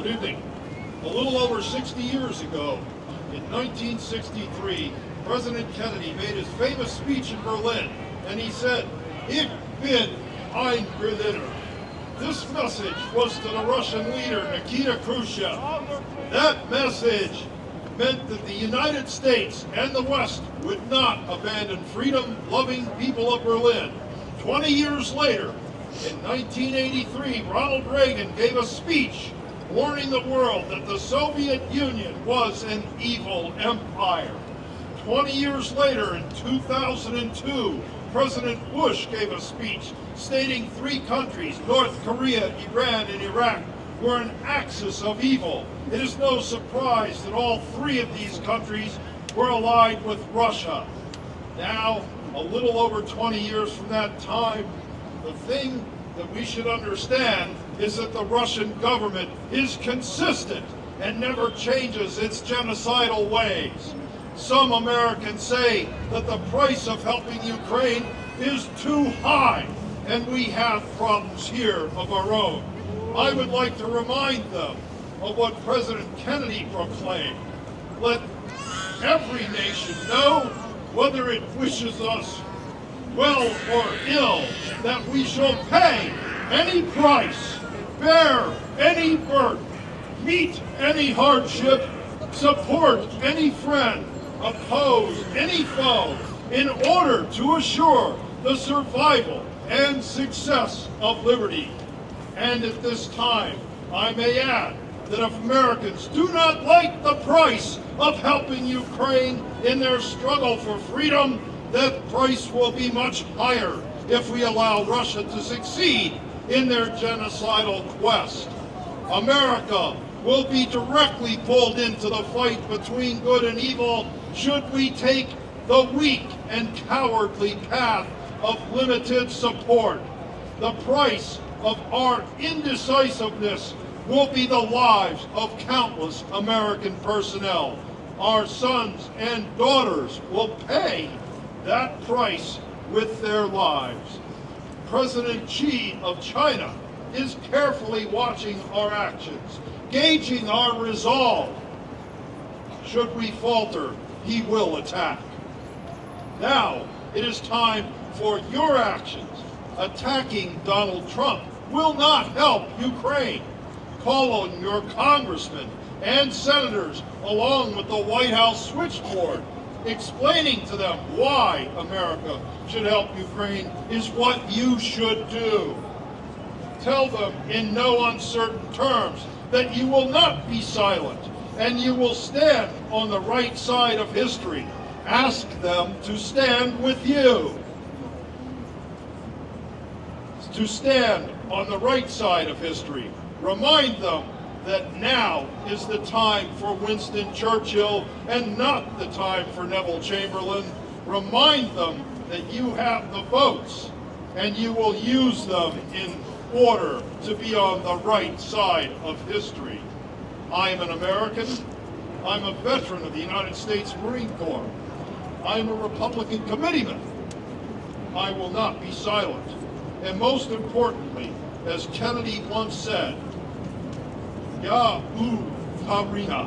Good evening. A little over 60 years ago, in 1963, President Kennedy made his famous speech in Berlin, and he said, "Ich bin ein Berliner." This message was to the Russian leader, Nikita Khrushchev. That message meant that the United States and the West would not abandon freedom-loving people of Berlin. 20 years later, in 1983, Ronald Reagan gave a speech warning the world that the Soviet Union was an evil empire. 20 years later, in 2002, President Bush gave a speech stating three countries, North Korea, Iran, and Iraq, were an axis of evil. It is no surprise that all three of these countries were allied with Russia. Now, a little over 20 years from that time, the thing that we should understand is that the Russian government is consistent and never changes its genocidal ways. Some Americans say that the price of helping Ukraine is too high, and we have problems here of our own. I would like to remind them of what President Kennedy proclaimed. Let every nation know, whether it wishes us well or ill, that we shall pay any price, bear any burden, meet any hardship, support any friend, oppose any foe, in order to assure the survival and success of liberty. And at this time, I may add that if Americans do not like the price of helping Ukraine in their struggle for freedom, that price will be much higher if we allow Russia to succeed in their genocidal quest. America will be directly pulled into the fight between good and evil should we take the weak and cowardly path of limited support. The price of our indecisiveness will be the lives of countless American personnel. Our sons and daughters will pay that price with their lives. President Xi of China is carefully watching our actions, gauging our resolve. Should we falter, he will attack. Now, it is time for your actions. Attacking Donald Trump will not help Ukraine. Call on your congressmen and senators, along with the White House switchboard. Explaining to them why America should help Ukraine is what you should do. Tell them in no uncertain terms that you will not be silent and you will stand on the right side of history. Ask them to stand with you. To stand on the right side of history. Remind them that now is the time for Winston Churchill and not the time for Neville Chamberlain. Remind them that you have the votes and you will use them in order to be on the right side of history. I am an American. I'm a veteran of the United States Marine Corps. I am a Republican committeeman. I will not be silent. And most importantly, as Kennedy once said, Ya Ukraina.